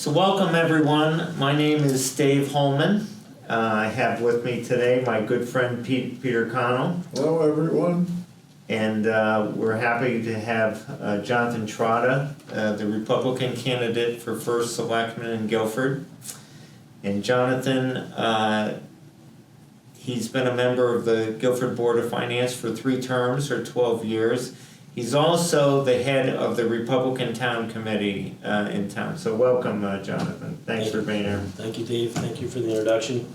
So welcome everyone. My name is Dave Holman. I have with me today my good friend Peter Connell. Hello everyone. And we're happy to have Jonathan Trotta, the Republican candidate for first selectman in Guilford. And Jonathan, he's been a member of the Guilford Board of Finance for 3 terms or 12 years. He's also the head of the Republican Town Committee in town. So welcome, Jonathan. Thanks for being here. Thank you, Dave. Thank you for the introduction.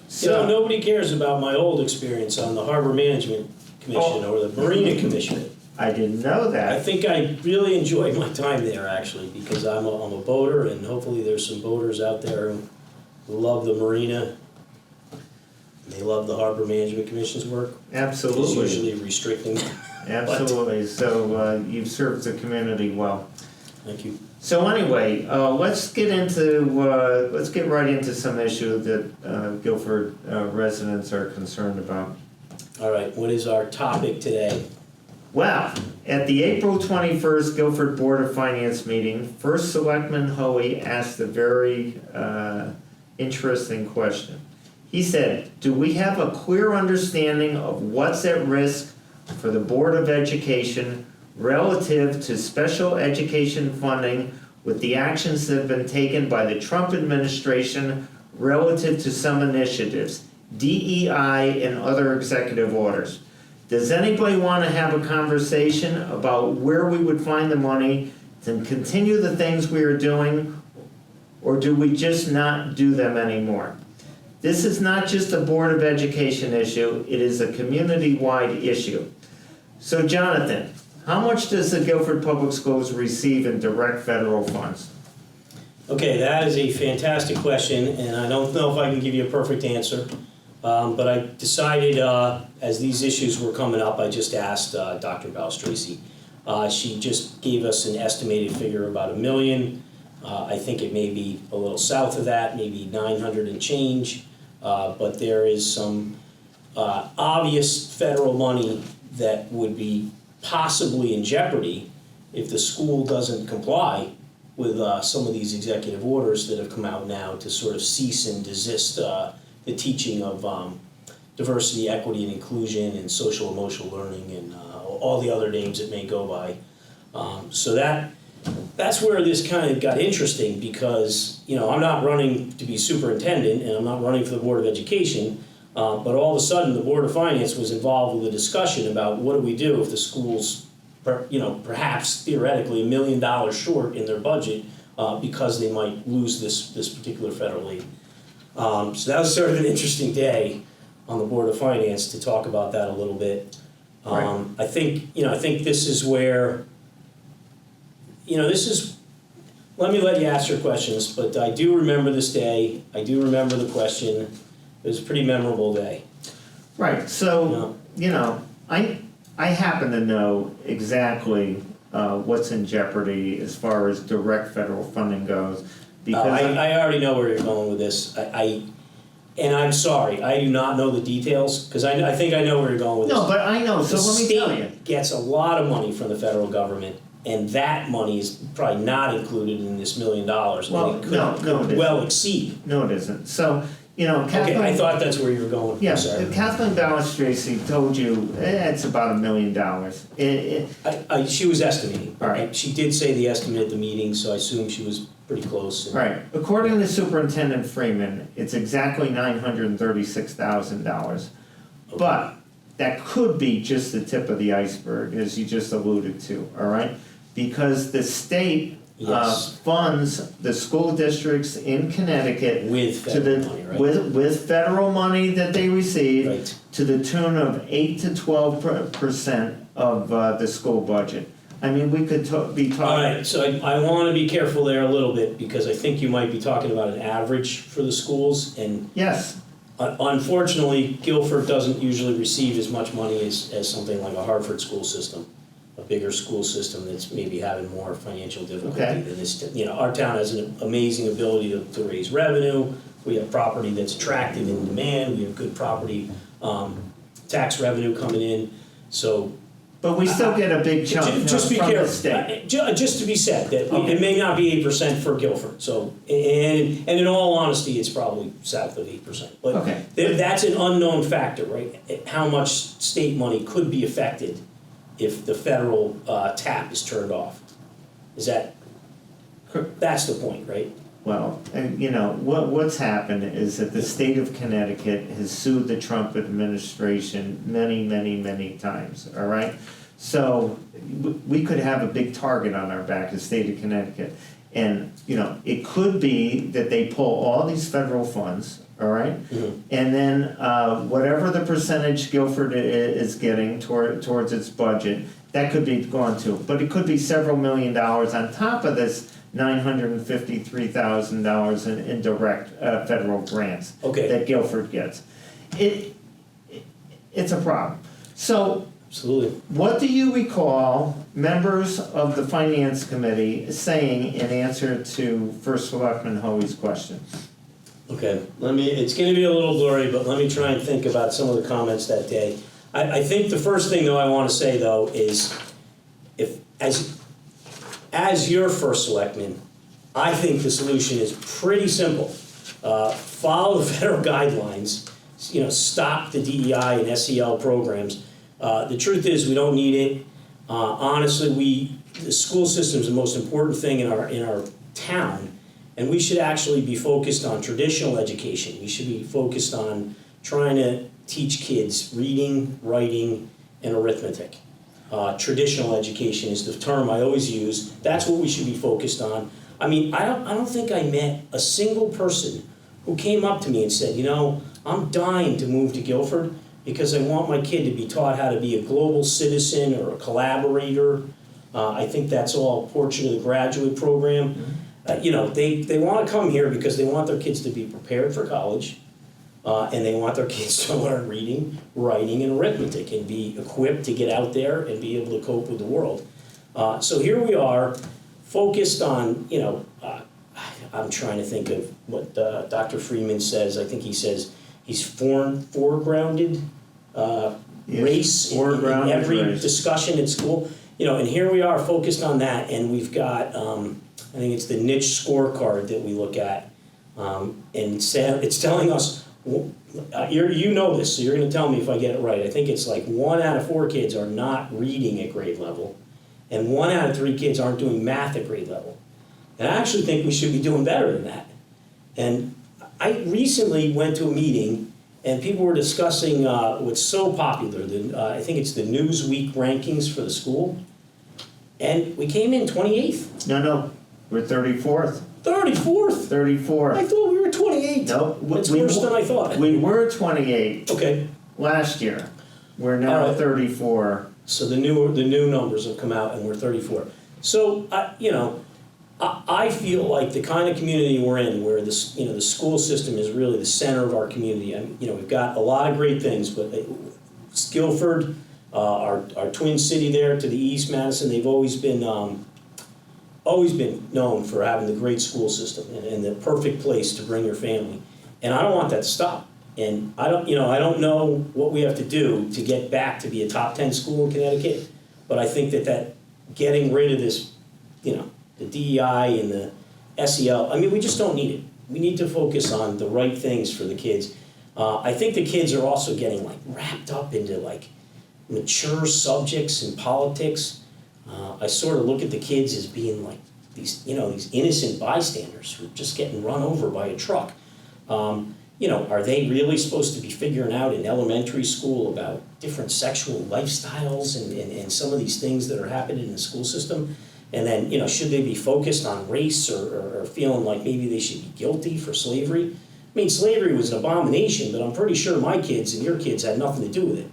So, nobody cares about my old experience on the Harbor Management Commission or the Marina Commission. I didn't know that. I think I really enjoyed my time there, actually, because I'm a boater, and hopefully there's some boaters out there who love the marina. They love the Harbor Management Commission's work. Absolutely. It's usually restricting. Absolutely. So you've served the community well. Thank you. So anyway, let's get right into some issues that Guilford residents are concerned about. All right. What is our topic today? Well, at the April 21st Guilford Board of Finance meeting, First Selectman Hoey asked a very interesting question. He said, "Do we have a clear understanding of what's at risk for the Board of Education relative to special education funding with the actions that have been taken by the Trump administration relative to some initiatives, DEI and other executive orders? Does anybody want to have a conversation about where we would find the money to continue the things we are doing, or do we just not do them anymore? This is not just a Board of Education issue, it is a community-wide issue." So Jonathan, how much does the Guilford Public Schools receive in direct federal funds? Okay, that is a fantastic question, and I don't know if I can give you a perfect answer. But I decided, as these issues were coming up, I just asked Dr. Balistraci. She just gave us an estimated figure, about $1 million. I think it may be a little south of that, maybe 900 and change. But there is some obvious federal money that would be possibly in jeopardy if the school doesn't comply with some of these executive orders that have come out now to sort of cease and desist the teaching of diversity, equity, and inclusion, and social emotional learning, and all the other names it may go by. So that's where this kind of got interesting, because I'm not running to be superintendent, and I'm not running for the Board of Education, but all of a sudden the Board of Finance was involved with a discussion about what do we do if the school's perhaps theoretically $1 million short in their budget because they might lose this particular federal aid. So that was sort of an interesting day on the Board of Finance to talk about that a little bit. Right. I think this is where, let me let you ask your questions, but I do remember this day. I do remember the question. It was a pretty memorable day. Right, so, I happen to know exactly what's in jeopardy as far as direct federal funding goes. Because I already know where you're going with this. And I'm sorry, I do not know the details, because I think I know where you're going with this. No, but I know, so let me tell you. The state gets a lot of money from the federal government, and that money is probably not included in this $1 million. Well, and it no, it isn't. well exceed. No, it isn't. So, Kathleen... Okay, I thought that's where you were going. Yeah, I'm sorry. Kathleen Balistraci told you it's about $1 million. She was estimating. All right. She did say the estimate at the meeting, so I assume she was pretty close. Right. According to Superintendent Freeman, it's exactly $936,000. Okay. But that could be just the tip of the iceberg, as you just alluded to, all right? Because the state funds the school districts in Connecticut With federal money, right? with federal money that they receive, Right. to the tune of 8 to 12% of the school budget. I mean, we could be talking... All right, so I want to be careful there a little bit, because I think you might be talking about an average for the schools, and Yes. Unfortunately, Guilford doesn't usually receive as much money as something like a Hartford school system, a bigger school system that's maybe having more financial difficulty than this. Our town has an amazing ability to raise revenue. We have property that's attractive in demand. We have good property tax revenue coming in. So But we still get a big chunk from Just be the careful. state. Just to be said, that Okay. it may not be 8% for Guilford, so, and in all honesty, it's probably south of 8%. But Okay. that's an unknown factor, right? How much state money could be affected if the federal tap is turned off? Is that, that's the point, right? Well, and you know, what's happened is that the state of Connecticut has sued the Trump administration many, many, many times, all right? So we could have a big target on our back, the state of Connecticut. And, you know, it could be that they pull all these federal funds, all right? Mm-hmm. And then whatever the percentage Guilford is getting towards its budget, that could be gone too. But it could be several $1 million on top of this $953,000 in direct federal grants that Guilford gets. It's a problem. So, Absolutely. what do you recall members of the Finance Committee saying in answer to First Selectman Hoey's question? Okay, it's gonna be a little blurry, but let me try and think about some of the comments that day. I think the first thing though I wanna say though is, as your first selectman, I think the solution is pretty simple. Follow the federal guidelines, stop the DEI and SEL programs. The truth is, we don't need it. Honestly, the school system is the most important thing in our town, and we should actually be focused on traditional education. We should be focused on trying to teach kids reading, writing, and arithmetic. Traditional education is the term I always use. That's what we should be focused on. I mean, I don't think I met a single person who came up to me and said, I'm dying to move to Guilford because I want my kid to be taught how to be a global citizen or a collaborator. I think that's all a portion of the graduate program. They want to come here because they want their kids to be prepared for college, and they want their kids to learn reading, writing, and arithmetic and be equipped to get out there and be able to cope with the world. So here we are, focused on, I'm trying to think of what Dr. Freeman says. I think he says he's foregrounded race in every discussion at school. And here we are focused on that, and we've got, I think it's the niche scorecard that we look at, and it's telling us, you know this, so you're going to tell me if I get it right. I think it's like 1 out of 4 kids are not reading at grade level, and 1 out of 3 kids aren't doing math at grade level. And I actually think we should be doing better than that. And I recently went to a meeting, and people were discussing what's so popular. I think it's the Newsweek rankings for the school. And we came in 28th. No, we're 34th. 34th? 34th. I thought we were 28. No, it's worse than I thought. We were 28 okay. last year. We're now 34. So the new numbers have come out, and we're 34. So I feel like the kind of community we're in, where the school system is really the center of our community. We've got a lot of great things, but Guilford, our twin city there to the east, Madison, they've always been known for having the great school system and the perfect place to bring your family. And I don't want that to stop. And I don't know what we have to do to get back to be a top 10 school in Connecticut, but I think that getting rid of this, the DEI and the SEL, we just don't need it. We need to focus on the right things for the kids. I think the kids are also getting wrapped up into mature subjects and politics. I sort of look at the kids as being these innocent bystanders who are just getting run over by a truck. Are they really supposed to be figuring out in elementary school about different sexual lifestyles and some of these things that are happening in the school system? And then, should they be focused on race or feeling like maybe they should be guilty for slavery? Slavery was an abomination, but I'm pretty sure my kids and your kids had nothing to do with it.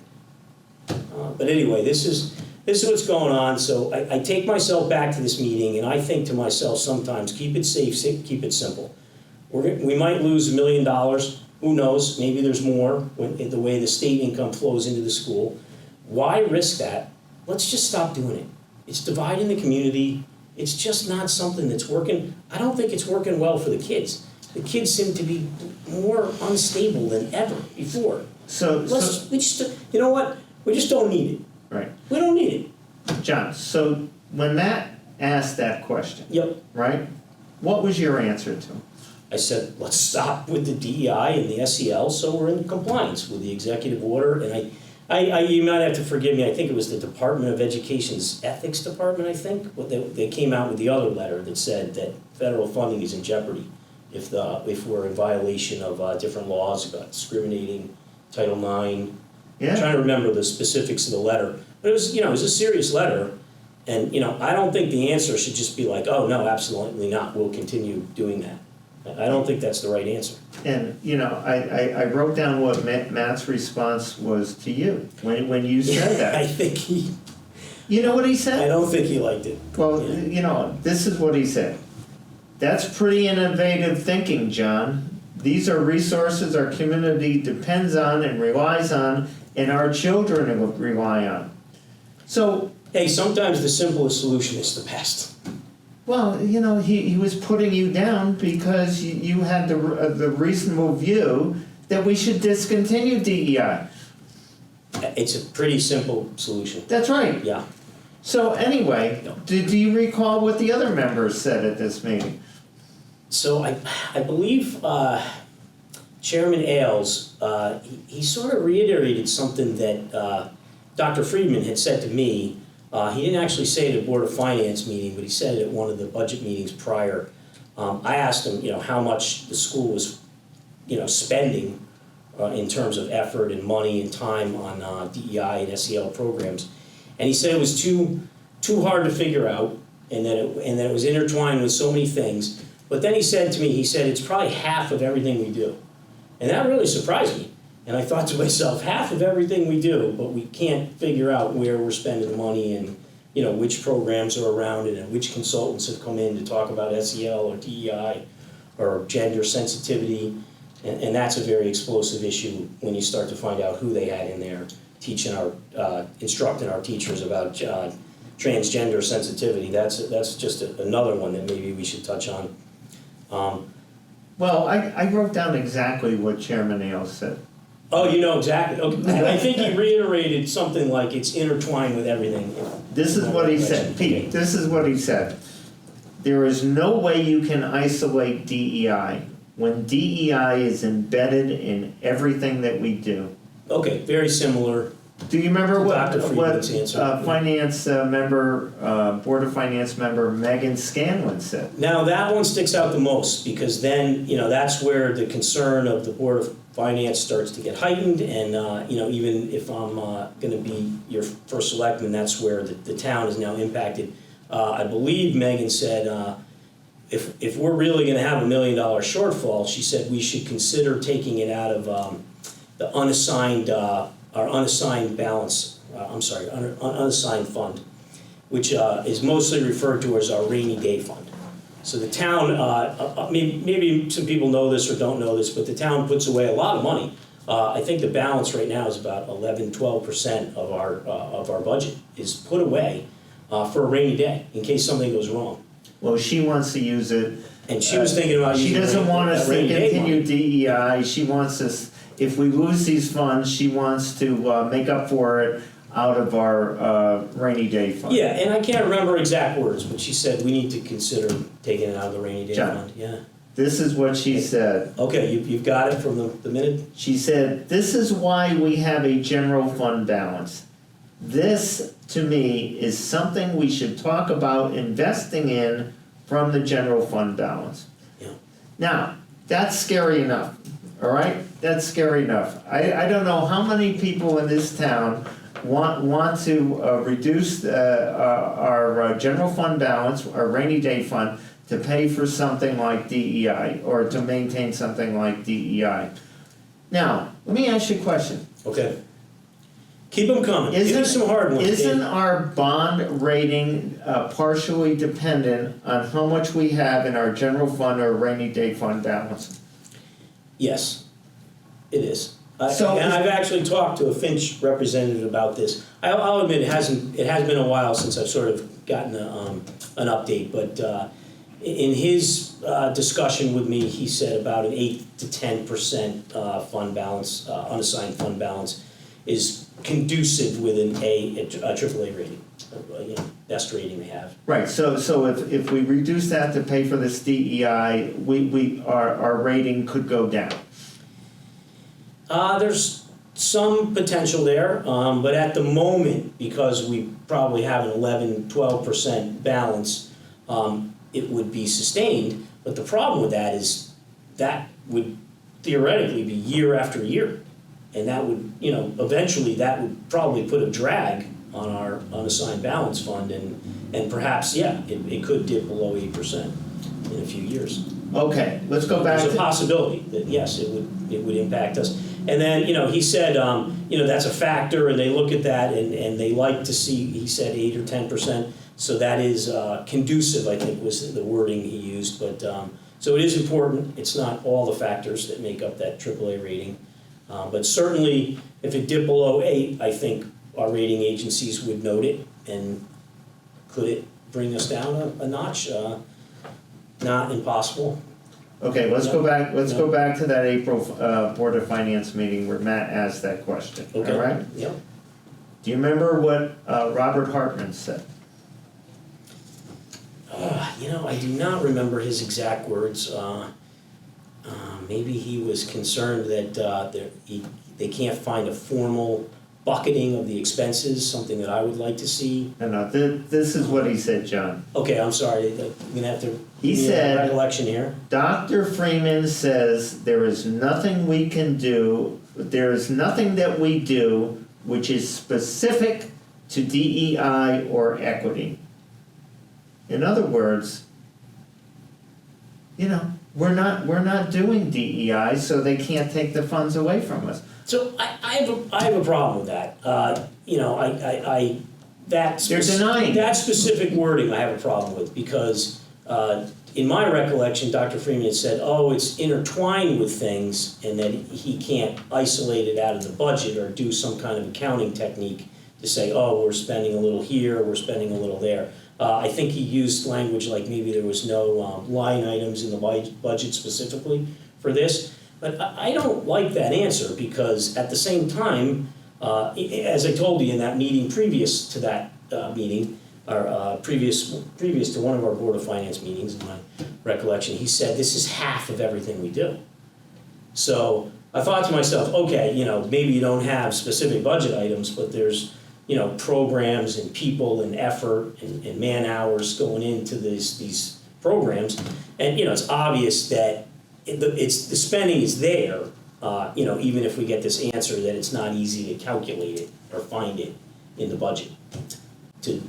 But anyway, this is what's going on. So I take myself back to this meeting, and I think to myself sometimes, keep it safe, keep it simple. We might lose $1 million. Who knows? Maybe there's more the way the state income flows into the school. Why risk that? Let's just stop doing it. It's dividing the community. It's just not something that's working. I don't think it's working well for the kids. The kids seem to be more unstable than ever before. You know what? We just don't need it. Right. We don't need it. John, so when Matt asked that question, Yep. right, what was your answer to him? I said, let's stop with the DEI and the SEL so we're in compliance with the executive order. And you might have to forgive me, I think it was the Department of Education's Ethics Department, I think. They came out with the other letter that said that federal funding is in jeopardy if we're in violation of different laws about discriminating, Title IX. Yeah. I'm trying to remember the specifics of the letter. But it was a serious letter. And, I don't think the answer should just be like, oh, no, absolutely not. We'll continue doing that. I don't think that's the right answer. And, I wrote down what Matt's response was to you when you said that. I think he... You know what he said? I don't think he liked it. Well, this is what he said. That's pretty innovative thinking, John. These are resources our community depends on and relies on, and our children rely on. So... Hey, sometimes the simplest solution is the best. Well, he was putting you down because you had the reasonable view that we should discontinue DEI. It's a pretty simple solution. That's right. Yeah. So anyway, do you recall what the other members said at this meeting? So I believe Chairman Ailes, he sort of reiterated something that Dr. Friedman had said to me. He didn't actually say it at Board of Finance meeting, but he said it at one of the budget meetings prior. I asked him, how much the school was, spending in terms of effort and money and time on DEI and SEL programs, and he said it was too hard to figure out, and that it was intertwined with so many things. But then he said to me, it's probably half of everything we do, and that really surprised me. And I thought to myself, half of everything we do, but we can't figure out where we're spending the money and, which programs are around it and which consultants have come in to talk about SEL or DEI or gender sensitivity. And that's a very explosive issue when you start to find out who they had in there instructing our teachers about transgender sensitivity. That's just another one that maybe we should touch on. Well, I wrote down exactly what Chairman Ailes said. Oh, you know exactly. Okay. I think he reiterated something like it's intertwined with everything. This is what he said. Pete, this is what he said. There is no way you can isolate DEI when DEI is embedded in everything that we do. Okay, very similar. Do you remember what finance member, Board of Finance member Megan Scanlon said? Now that one sticks out the most because then, that's where the concern of the Board of Finance starts to get heightened, and even if I'm going to be your first selectman, that's where the town is now impacted. I believe Megan said if we're really going to have $1 million shortfall, she said we should consider taking it out of the unassigned balance. Unassigned fund, which is mostly referred to as our rainy day fund. So the town, maybe some people know this or don't know this, but the town puts away a lot of money. I think the balance right now is about 11-12% of our budget is put away for a rainy day in case something goes wrong. Well, she wants to use it. And she was thinking about using She doesn't want us to continue money. DEI. She wants us, if we lose these funds, she wants to make up for it out of our rainy day fund. Yeah, and I can't remember exact words, but she said we need to consider taking it out of the rainy day fund. Yeah. This is what she said. Okay, you've got it from the minute? She said, this is why we have a general fund balance. This, to me, is something we should talk about investing in from the general fund balance. Yeah. Now, that's scary enough, all right? That's scary enough. I don't know how many people in this town want to reduce our general fund balance, our rainy day fund, to pay for something like DEI or to maintain something like DEI. Now, let me ask you a question. Okay. Keep them coming. Give me some hard ones. Isn't our bond rating partially dependent on how much we have in our general fund or rainy day fund balance? Yes, it is. So and I've actually talked to a Finch representative about this. I'll admit it has been a while since I've sort of gotten an update, but in his discussion with me, he said about an 8 to 10% fund balance, unassigned fund balance, is conducive with a AAA rating, best rating they have. Right, so if we reduce that to pay for this DEI, our rating could go down. There's some potential there, but at the moment, because we probably have an 11-12% balance, it would be sustained. But the problem with that is that would theoretically be year after year. And that would, eventually that would probably put a drag on our unassigned balance fund, and perhaps, it could dip below 8% in a few years. Okay, let's go back There's a possibility that, yes, it would impact us. And then, he said, that's a factor, and they look at that, and they like to see, he said 8 or 10%. So that is conducive, I think was the wording he used. But so it is important. It's not all the factors that make up that AAA rating. But certainly, if it dipped below 8, I think our rating agencies would note it, and could it bring us down a notch? Not impossible. Okay, let's go back. Let's go back to that April Board of Finance meeting where Matt asked that question. Okay. All right. Yep. Do you remember what Robert Hartman said? I do not remember his exact words. Maybe he was concerned that they can't find a formal bucketing of the expenses, something that I would like to see. No, this is what he said, John. Okay, I'm sorry. I'm going to have to He give me a said, recollection here. Dr. Freeman says there is nothing we can do, there is nothing that we do which is specific to DEI or equity. In other words, we're not doing DEI, so they can't take the funds away from us. So I have a problem with that. They're denying that specific wording I have a problem with, because in my recollection, Dr. Freeman had said, it's intertwined with things, and that he can't isolate it out of the budget or do some kind of accounting technique to say, we're spending a little here, we're spending a little there. I think he used language like maybe there was no line items in the budget specifically for this. But I don't like that answer, because at the same time, as I told you in that meeting previous to that meeting, or previous to one of our Board of Finance meetings, in my recollection, he said this is half of everything we do. So I thought to myself, okay, maybe you don't have specific budget items, but there's programs and people and effort and man hours going into these programs, and it's obvious that the spending is there. Even if we get this answer that it's not easy to calculate it or find it in the budget, to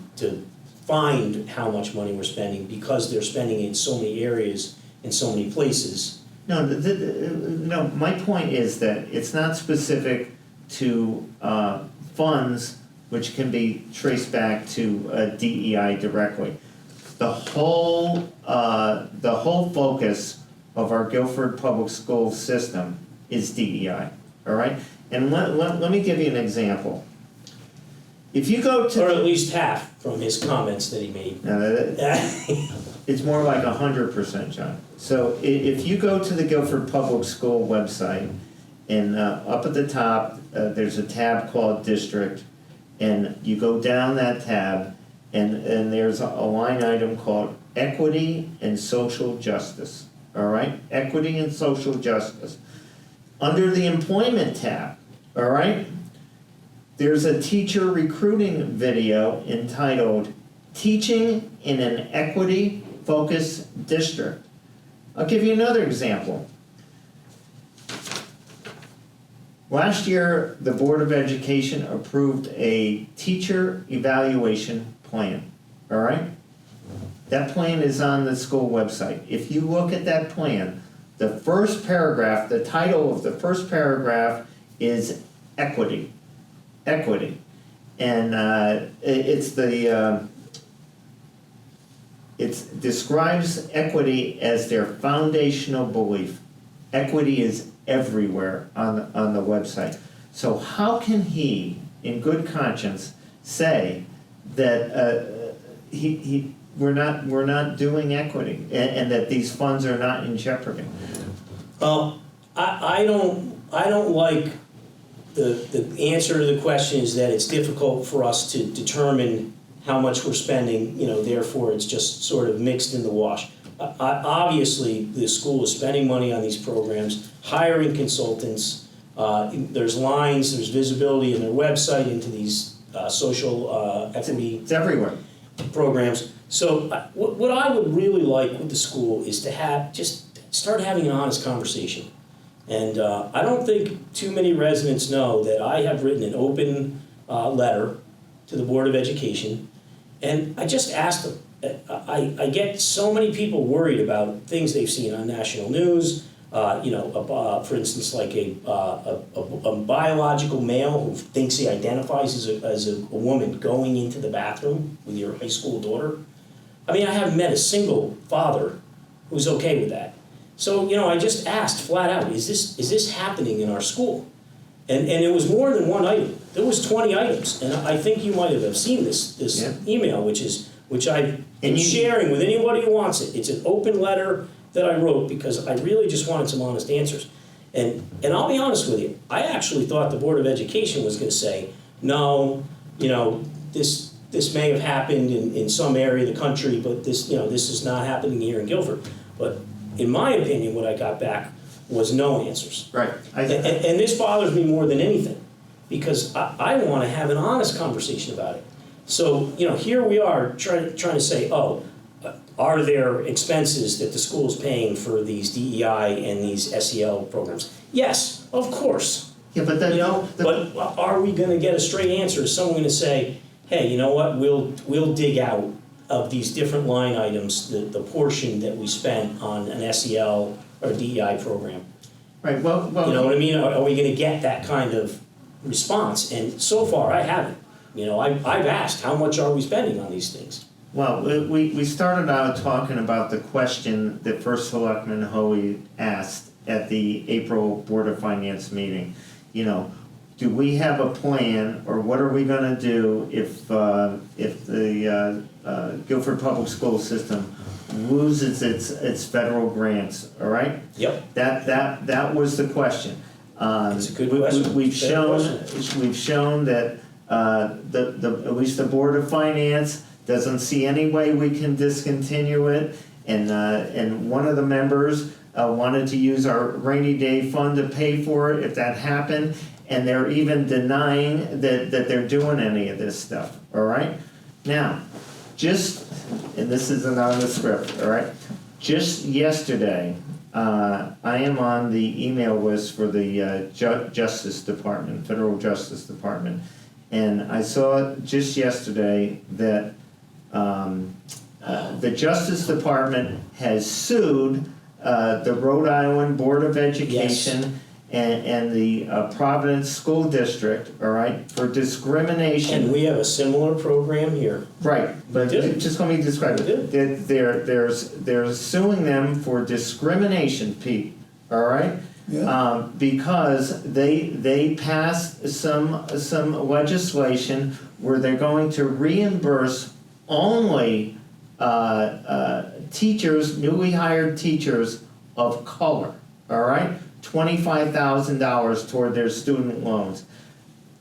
find how much money we're spending, because they're spending in so many areas in so many places. No, my point is that it's not specific to funds which can be traced back to DEI directly. The whole focus of our Guilford public school system is DEI, all right? And let me give you an example. If you go to... Or at least half from his comments that he made. It's more like 100%, John. So if you go to the Guilford Public School website, and up at the top, there's a tab called District, and you go down that tab, and there's a line item called Equity and Social Justice, all right? Equity and Social Justice. Under the Employment tab, all right, there's a teacher recruiting video entitled Teaching in an Equity-Focused District. I'll give you another example. Last year, the Board of Education approved a teacher evaluation plan, all right? That plan is on the school website. If you look at that plan, the first paragraph, the title of the first paragraph is Equity. Equity. And it describes equity as their foundational belief. Equity is everywhere on the website. So how can he, in good conscience, say that we're not doing equity and that these funds are not in jeopardy? Well, I don't like the answer to the question is that it's difficult for us to determine how much we're spending, therefore it's just sort of mixed in the wash. Obviously, the school is spending money on these programs, hiring consultants, there's lines, there's visibility in their website into these social equity It's everywhere. programs. So what I would really like with the school is to start having an honest conversation. And I don't think too many residents know that I have written an open letter to the Board of Education, and I just asked them. I get so many people worried about things they've seen on national news. For instance, like a biological male who thinks he identifies as a woman going into the bathroom with your high school daughter. I mean, I haven't met a single father who's okay with that. So, I just asked flat out, is this happening in our school? And it was more than one item. There was 20 items, and I think you might have seen this email, which I've been sharing with anybody who wants it. It's an open letter that I wrote because I really just wanted some honest answers. And I'll be honest with you, I actually thought the Board of Education was going to say, no, this may have happened in some area of the country, but this is not happening here in Guilford. But in my opinion, what I got back was no answers. Right. And this bothers me more than anything, because I want to have an honest conversation about it. So, here we are trying to say, are there expenses that the school is paying for these DEI and these SEL programs? Yes, of course. Yeah, but then, but are we going to get a straight answer? Is someone going to say, hey, you know what, we'll dig out of these different line items the portion that we spent on an SEL or DEI program? Right, well. You know what I mean? Are we going to get that kind of response? And so far, I haven't. I've asked, how much are we spending on these things? Well, we started out talking about the question that First Selectman Hoey asked at the April Board of Finance meeting. Do we have a plan, or what are we going to do if the Guilford Public School System loses its federal grants? All right. Yep. That was the question. It's a good question. We've shown that at least the Board of Finance doesn't see any way we can discontinue it, and one of the members wanted to use our rainy day fund to pay for it if that happened, and they're even denying that they're doing any of this stuff. All right. Now, and this isn't on the script. All right. Just yesterday, I am on the email list for the Justice Department, Federal Justice Department. And I saw just yesterday that the Justice Department has sued the Rhode Island Board of Education and the Providence School District, all right, for discrimination. And we have a similar program here. Right, but just let me describe it. They're suing them for discrimination, Pete, all right? Yeah. Because they passed some legislation where they're going to reimburse only teachers, newly hired teachers of color, all right? $25,000 toward their student loans.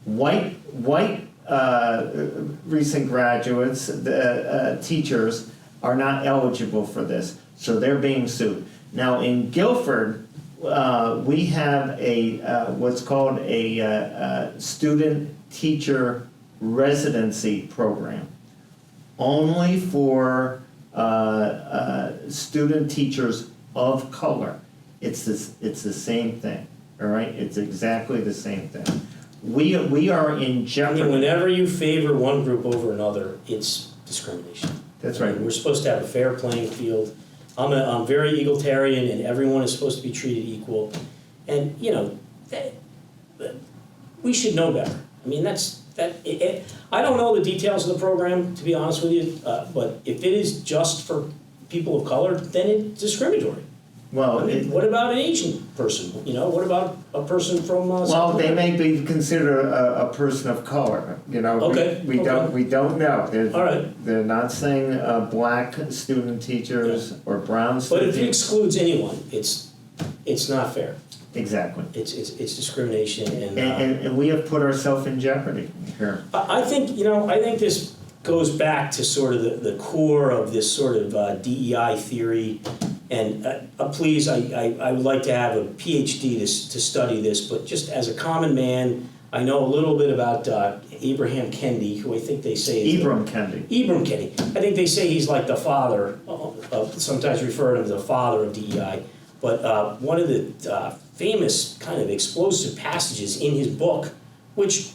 White recent graduates, teachers, are not eligible for this, so they're being sued. Now in Guilford, we have what's called a student teacher residency program, only for student teachers of color. It's the same thing, all right? It's exactly the same thing. We are in jeopardy. I mean, whenever you favor one group over another, it's discrimination. That's right. We're supposed to have a fair playing field. I'm very egalitarian, and everyone is supposed to be treated equal. And we should know better. I mean, I don't know the details of the program, to be honest with you. But if it is just for people of color, then it's discriminatory. Well, what about an Asian person? What about a person from? Well, they may be considered a person of color. Okay. We don't know. All right. They're not saying black student teachers or brown student. But if it excludes anyone, it's it's not fair. Exactly. It's discrimination, And we have put ourselves in jeopardy here. I think, I think this goes back to sort of the core of this sort of DEI theory. And please, I would like to have a PhD to study this, but just as a common man, I know a little bit about Abraham Kendi, who I think they say is Ibram Kendi. Ibram Kendi. I think they say he's like the father, sometimes refer to him as the father of DEI. But one of the famous kind of explosive passages in his book, which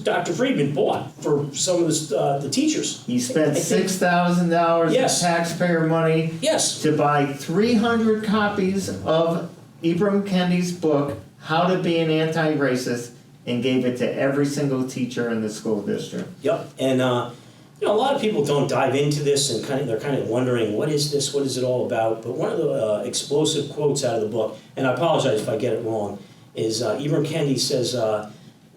Dr. Friedman bought for some of the teachers. He spent $6,000 Yes. of taxpayer money Yes. to buy 300 copies of Ibram Kendi's book, How to Be an Anti-Racist, and gave it to every single teacher in the school district. Yep. And a lot of people don't dive into this, and they're kind of wondering, what is this? What is it all about? But one of the explosive quotes out of the book, and I apologize if I get it wrong, is Ibram Kendi says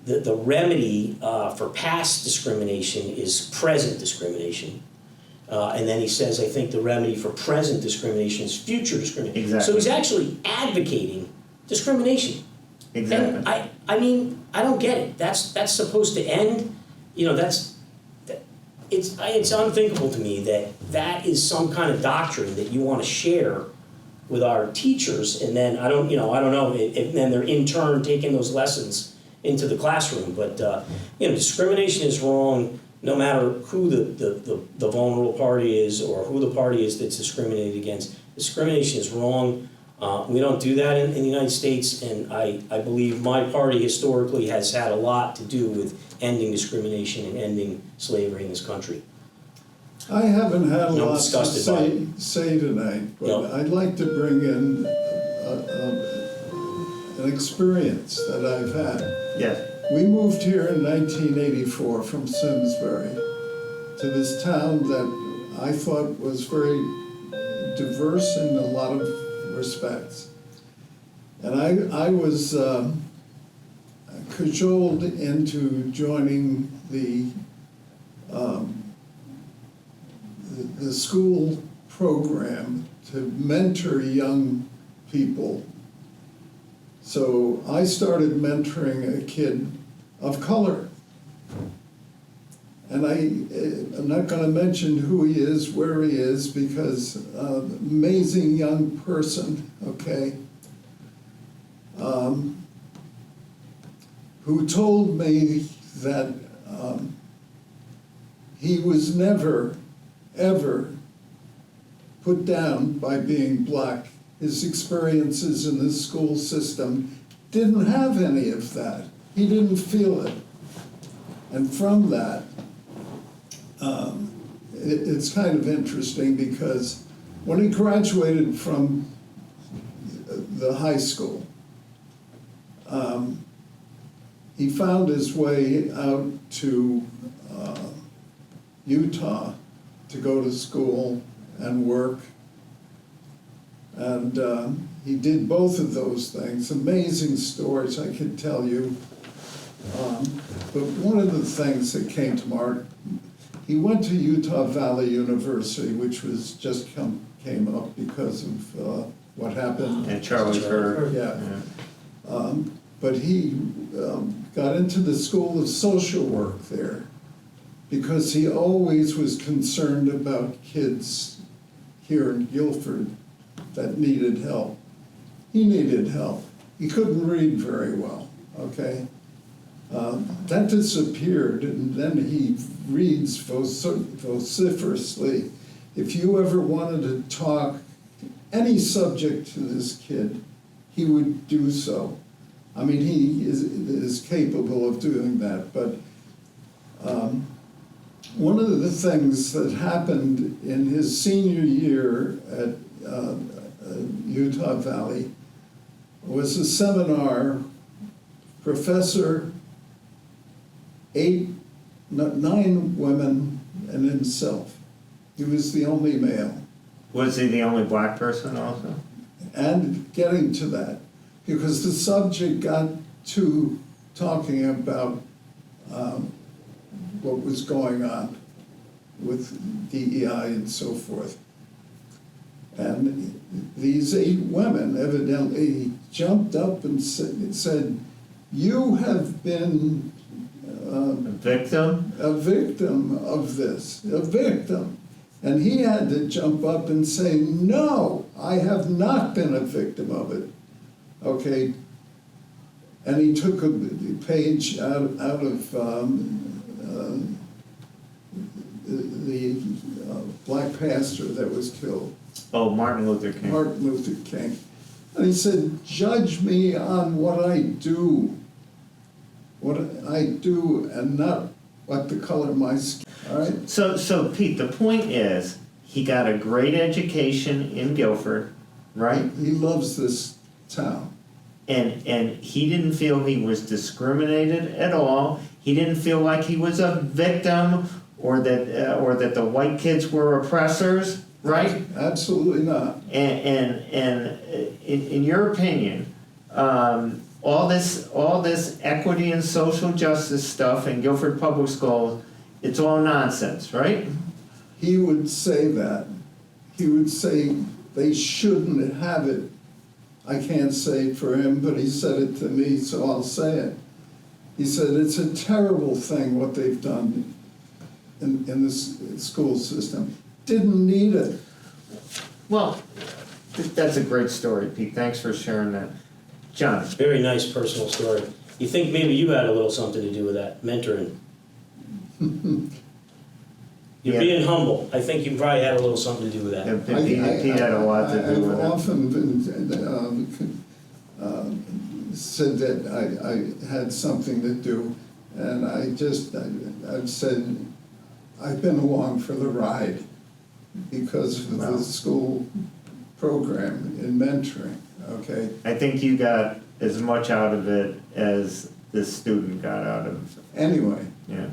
the remedy for past discrimination is present discrimination. And then he says, I think the remedy for present discrimination is future discrimination. Exactly. So he's actually advocating discrimination. Exactly. And I mean, I don't get it. That's supposed to end. It's unthinkable to me that is some kind of doctrine that you want to share with our teachers, and then I don't know if then they're in turn taking those lessons into the classroom. But discrimination is wrong, no matter who the vulnerable party is or who the party is that's discriminated against. Discrimination is wrong. We don't do that in the United States, and I believe my party historically has had a lot to do with ending discrimination and ending slavery in this country. I haven't had a No, lot disgusted to say tonight, but No. I'd like to bring in an experience that I've had. Yes. We moved here in 1984 from Simsbury to this town that I thought was very diverse in a lot of respects. And I was cajoled into joining the school program to mentor young people. So I started mentoring a kid of color. And I'm not going to mention who he is, where he is, because amazing young person, okay, who told me that he was never, ever put down by being black. His experiences in the school system didn't have any of that. He didn't feel it. And from that, it's kind of interesting because when he graduated from the high school, he found his way out to Utah to go to school and work. And he did both of those things. Amazing stories I could tell you. But one of the things that came to mind, he went to Utah Valley University, which was just came up because of what happened. And Charlie Kirk. Yeah. But he got into the School of Social Work there because he always was concerned about kids here in Guilford that needed help. He needed help. He couldn't read very well, okay? That disappeared, and then he reads vociferously. If you ever wanted to talk any subject to this kid, he would do so. I mean, he is capable of doing that, but one of the things that happened in his senior year at Utah Valley was a seminar. Professor, 9 women and himself. He was the only male. Was he the only black person also? And getting to that, because the subject got to talking about what was going on with DEI and so forth. And these 8 women evidently jumped up and said, you have been A victim? a victim of this, a victim. And he had to jump up and say, no, I have not been a victim of it. Okay? And he took a page out of the black pastor that was killed, Oh, Martin Luther King. Martin Luther King. And he said, judge me on what I do. What I do and not what the color of my skin, all right? So Pete, the point is, he got a great education in Guilford, right? He loves this town. And he didn't feel he was discriminated at all. He didn't feel like he was a victim or that the white kids were oppressors, right? Absolutely not. And in your opinion, all this equity and social justice stuff in Guilford Public Schools, it's all nonsense, right? He would say that. He would say they shouldn't have it. I can't say it for him, but he said it to me, so I'll say it. He said, it's a terrible thing what they've done in this school system. Didn't need it. Well, that's a great story, Pete. Thanks for sharing that. John? Very nice personal story. You think maybe you had a little something to do with that, mentoring? You're Yeah. being humble. I think you probably had a little something to do with that. Pete had a lot to do with I've it. often been said that I had something to do, and I've said I've been along for the ride because of Wow. the school program in mentoring, okay? I think you got as much out of it as the student got out of it. Anyway, Yeah.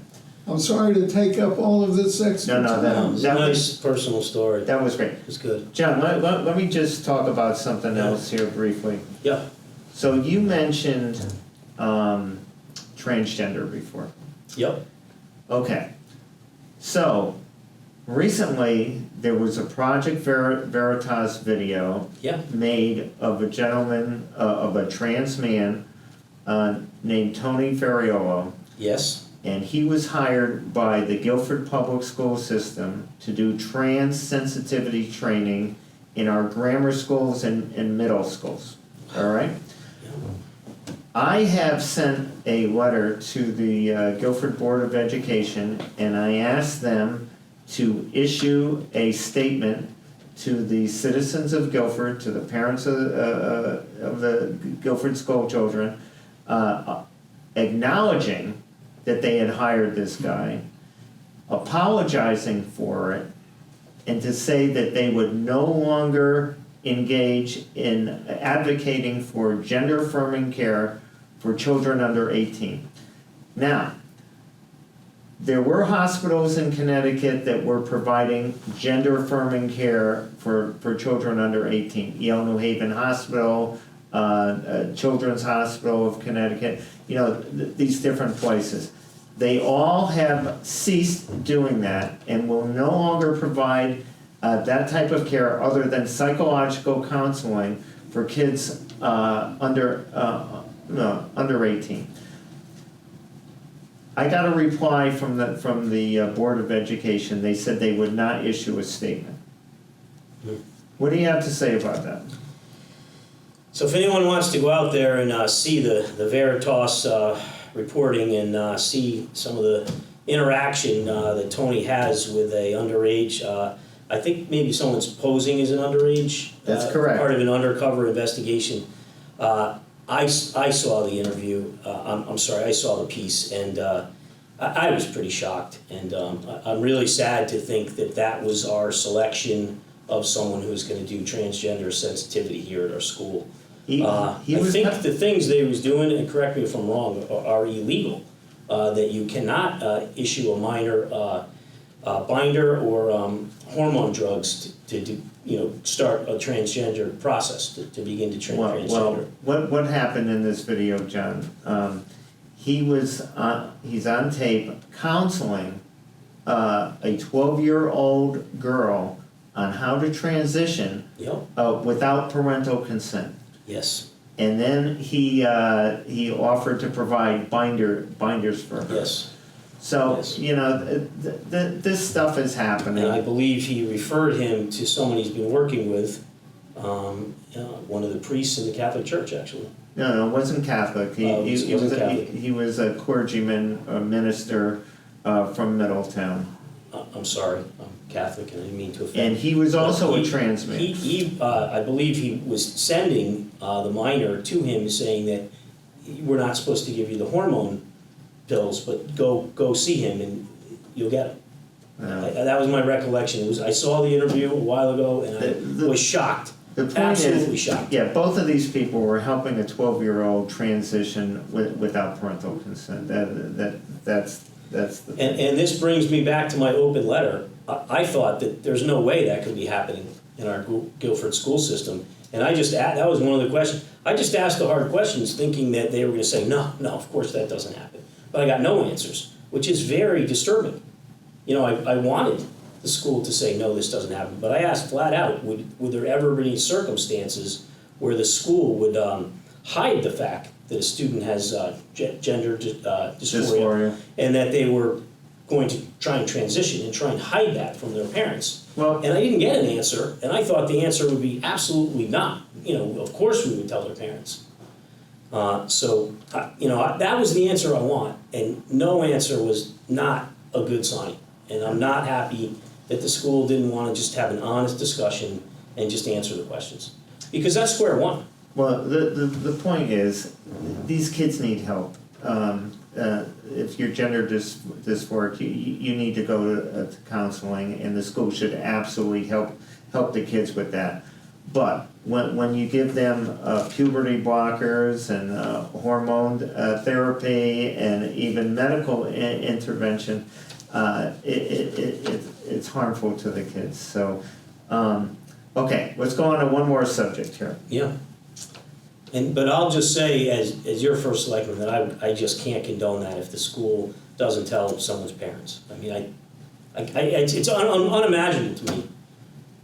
I'm sorry to take up all of this extra No, time. It was a nice personal story. That was great. It was good. John, let me just talk about something else here briefly. Yeah. So you mentioned transgender before. Yep. Okay. So recently there was a Project Veritas video Yeah. made of a gentleman, of a trans man named Tony Ferriolo. Yes. And he was hired by the Guilford Public School System to do trans sensitivity training in our grammar schools and middle schools, all right? I have sent a letter to the Guilford Board of Education, and I asked them to issue a statement to the citizens of Guilford, to the parents of the Guilford school children, acknowledging that they had hired this guy, apologizing for it, and to say that they would no longer engage in advocating for gender-affirming care for children under 18. Now, there were hospitals in Connecticut that were providing gender-affirming care for children under 18. Yale New Haven Hospital, Children's Hospital of Connecticut, these different places. They all have ceased doing that and will no longer provide that type of care other than psychological counseling for kids under 18. I got a reply from the Board of Education. They said they would not issue a statement. What do you have to say about that? So if anyone wants to go out there and see the Veritas reporting and see some of the interaction that Tony has with a underage, I think maybe someone's posing as an underage. That's correct. Part of an undercover investigation. I saw the interview, I saw the piece, and I was pretty shocked. And I'm really sad to think that was our selection of someone who's going to do transgender sensitivity here at our school. I think the things that he was doing, and correct me if I'm wrong, are illegal. That you cannot issue a minor binder or hormone drugs to do, start a transgender process to begin to train transgender. Well, what happened in this video, John? He's on tape counseling a 12-year-old girl on how to transition Yep, without parental consent. yes, And then he offered to provide binders for her. yes. So, Yes. you know, this stuff is happening. And I believe he referred him to someone he's been working with, one of the priests in the Catholic Church, actually. No, it wasn't Catholic. He wasn't Catholic. he was a clergyman, a minister from Middletown. I'm sorry, I'm Catholic and I didn't mean to offend. And he was also But a trans man. I believe he was sending the minor to him saying that we're not supposed to give you the hormone pills, but go see him and you'll get them. That was my recollection. I saw the interview a while ago and I was shocked. The point Absolutely is, shocked. yeah, both of these people were helping a 12-year-old transition without parental consent. That's the thing. And this brings me back to my open letter. I thought that there's no way that could be happening in our Guilford school system. And that was one of the questions. I just asked the hard questions thinking that they were gonna say, no, of course that doesn't happen. But I got no answers, which is very disturbing. You know, I wanted the school to say, no, this doesn't happen. But I asked flat out, would there ever be any circumstances where the school would hide the fact that a student has gender dysphoria, and that they were going to try and transition and try and hide that from their parents? Well, And I didn't get an answer, and I thought the answer would be absolutely not. You know, of course we would tell their parents. That was the answer I want, and no answer was not a good sign. And I'm not happy that the school didn't want to just have an honest discussion and just answer the questions. Because that's square one. well, the point is, these kids need help. If you're gender dysphoric, you need to go to counseling, and the school should absolutely help the kids with that. But when you give them puberty blockers and hormone therapy and even medical intervention, it's harmful to the kids. So, okay, let's go on to one more subject here. Yeah. But I'll just say, as your first selectman, that I just can't condone that if the school doesn't tell someone's parents. I mean, it's unimaginable to me.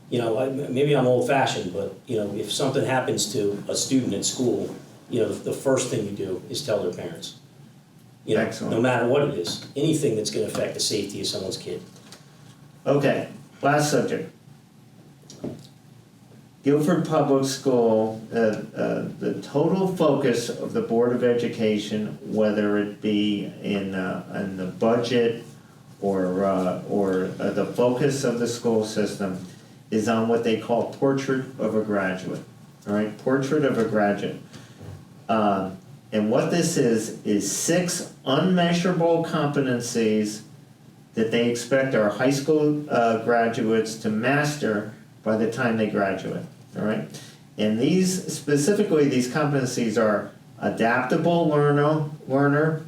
You know, maybe I'm old-fashioned, but, you know, if something happens to a student at school, you know, the first thing you do is tell their parents. You know, Excellent. no matter what it is, anything that's going to affect the safety of someone's kid. Okay, last subject. Guilford Public School, the total focus of the Board of Education, whether it be in the budget or the focus of the school system, is on what they call Portrait of a Graduate. All right, Portrait of a Graduate. And what this is 6 unmeasurable competencies that they expect our high school graduates to master by the time they graduate. All right, and these competencies are adaptable learner,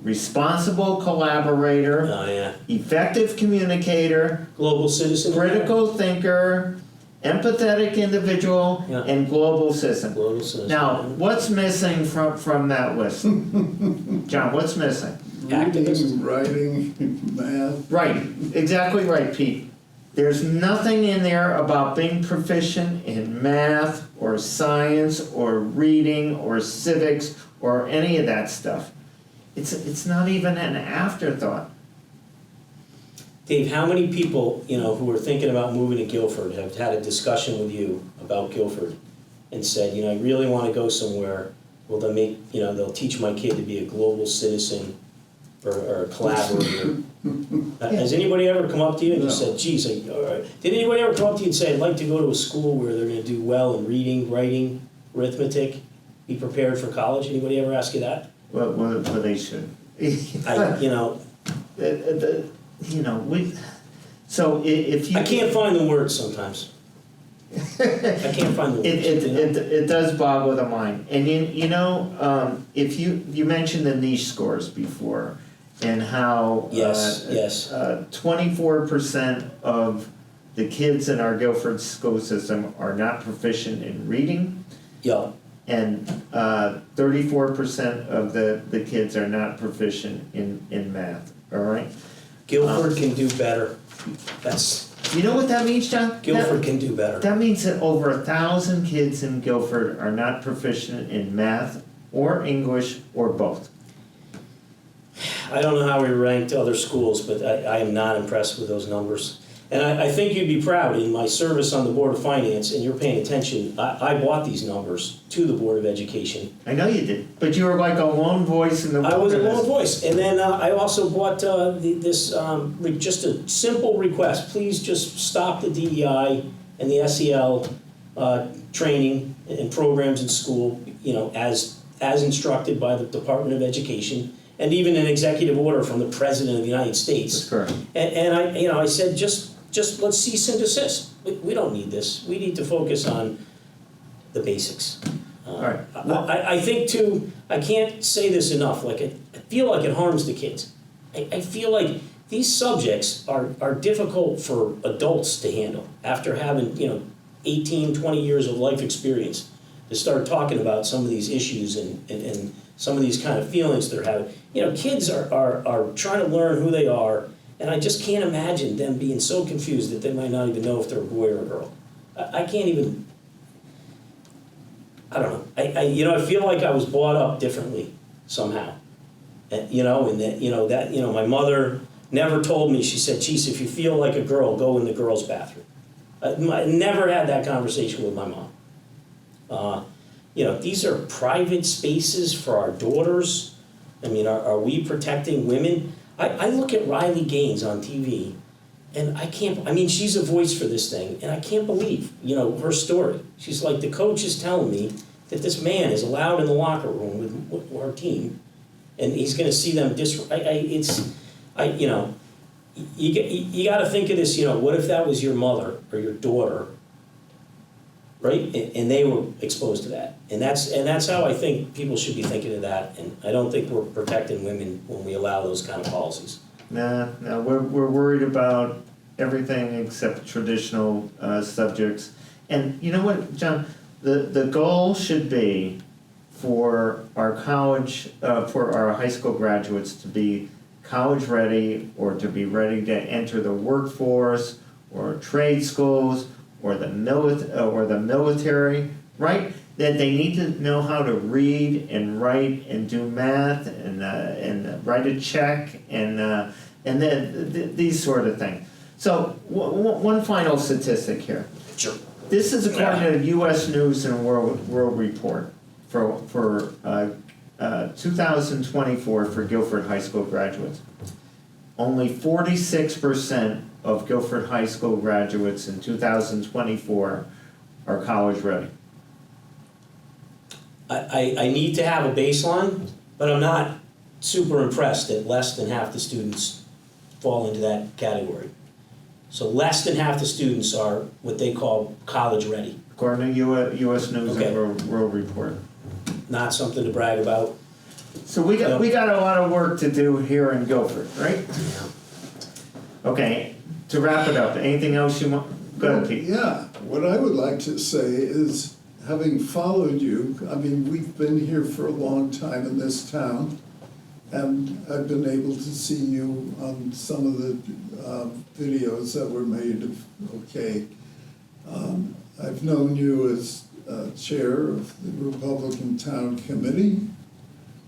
responsible collaborator, Oh, yeah. effective communicator, Global citizen. critical thinker, empathetic individual, Yeah. and global citizen. Global citizen. Now, what's missing from that list? John, what's missing? Activists. Reading, writing, math. Right, exactly right, Pete. There's nothing in there about being proficient in math or science or reading or civics or any of that stuff. It's not even an afterthought. Dave, how many people, you know, who are thinking about moving to Guilford have had a discussion with you about Guilford and said, you know, I really want to go somewhere, well, they'll teach my kid to be a global citizen or a collaborator. Has anybody ever come up to you and just said, geez, all right. Did anybody ever come up to you and say, I'd like to go to a school where they're going to do well in reading, writing, arithmetic, be prepared for college? Anybody ever ask you that? Well, they should. So if you. I can't find the words sometimes. I can't find the words. It does boggle the mind. And if you mentioned the niche scores before, and how Yes. 24% of the kids in our Guilford school system are not proficient in reading, Yeah. and 34% of the kids are not proficient in math. All right. Guilford can do better. That's You know what that means, John? Guilford can do better. That means that over 1,000 kids in Guilford are not proficient in math or English or both. I don't know how we ranked other schools, but I am not impressed with those numbers. And I think you'd be proud, in my service on the Board of Finance, and you're paying attention, I brought these numbers to the Board of Education. I know you did, but you were like a lone voice in the I was a wilderness. lone voice, and then I also brought just a simple request, please just stop the DEI and the SEL training and programs in school, you know, as instructed by the Department of Education, and even an executive order from the President of the United States. That's correct. And I said, just let's cease and desist. We don't need this. We need to focus on the basics. All right. I think too, I can't say this enough, like I feel like it harms the kids. I feel like these subjects are difficult for adults to handle after having, 18, 20 years of life experience to start talking about some of these issues and some of these kind of feelings they're having. Kids are trying to learn who they are, and I just can't imagine them being so confused that they might not even know if they're a boy or a girl. I can't even, I don't know. I feel like I was brought up differently somehow. And that my mother never told me, she said, "Geez, if you feel like a girl, go in the girls' bathroom." I never had that conversation with my mom. These are private spaces for our daughters. I mean, are we protecting women? I look at Riley Gaines on TV, and she's a voice for this thing, and I can't believe, her story. She's like, the coach is telling me that this man is allowed in the locker room with our team, and he's going to see them you got to think of this, what if that was your mother or your daughter, right? And they were exposed to that. And that's how I think people should be thinking of that. And I don't think we're protecting women when we allow those kind of policies. No, we're worried about everything except traditional subjects. And you know what, John? The goal should be for our for our high school graduates to be college ready, or to be ready to enter the workforce, or trade schools, or the military, right? That they need to know how to read and write and do math and write a check and then these sort of things. So one final statistic here. Sure. This is according to U.S. News and World Report for 2024 for Guilford High School graduates. Only 46% of Guilford High School graduates in 2024 are college ready. I need to have a baseline, but I'm not super impressed that less than half the students fall into that category. So less than half the students are what they call college ready. According to U.S. News Okay. and World Report. Not something to brag about. So we got a lot of work to do here in Guilford, right? Okay, to wrap it up, anything else you want? Go ahead, Pete. Yeah, what I would like to say is, having followed you, we've been here for a long time in this town, and I've been able to see you on some of the videos that were made of OK. I've known you as chair of the Republican Town Committee,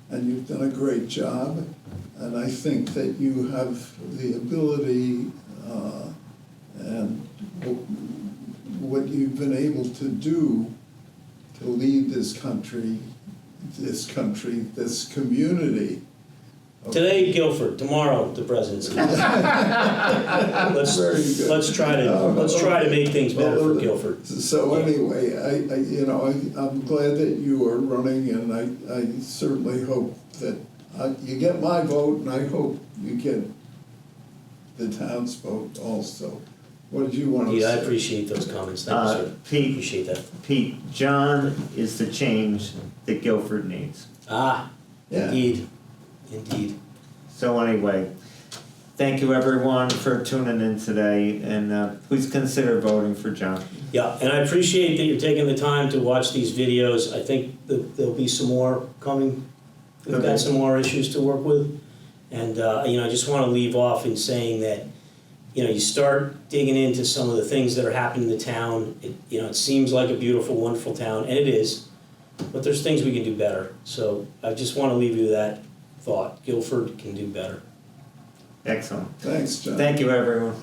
and you've done a great job. And I think that you have the ability and what you've been able to do to lead this country, this community. Today, Guilford. Tomorrow, the presidency. Very good. Let's try to make things better for Guilford. So anyway, I'm glad that you are running, and I certainly hope that you get my vote, and I hope you get the town's vote also. What did you want to say? Yeah, I appreciate those comments. Thank you, sir. Pete, Appreciate that. Pete, John is the change that Guilford needs. Yeah. Indeed. So anyway, thank you everyone for tuning in today, and please consider voting for John. Yeah, and I appreciate that you're taking the time to watch these videos. I think that there'll be some more coming. We've got some more issues to work with. And, I just want to leave off in saying that you start digging into some of the things that are happening in the town. It seems like a beautiful, wonderful town, and it is, but there's things we can do better. So I just want to leave you with that thought. Guilford can do better. Excellent. Thanks, John. Thank you, everyone.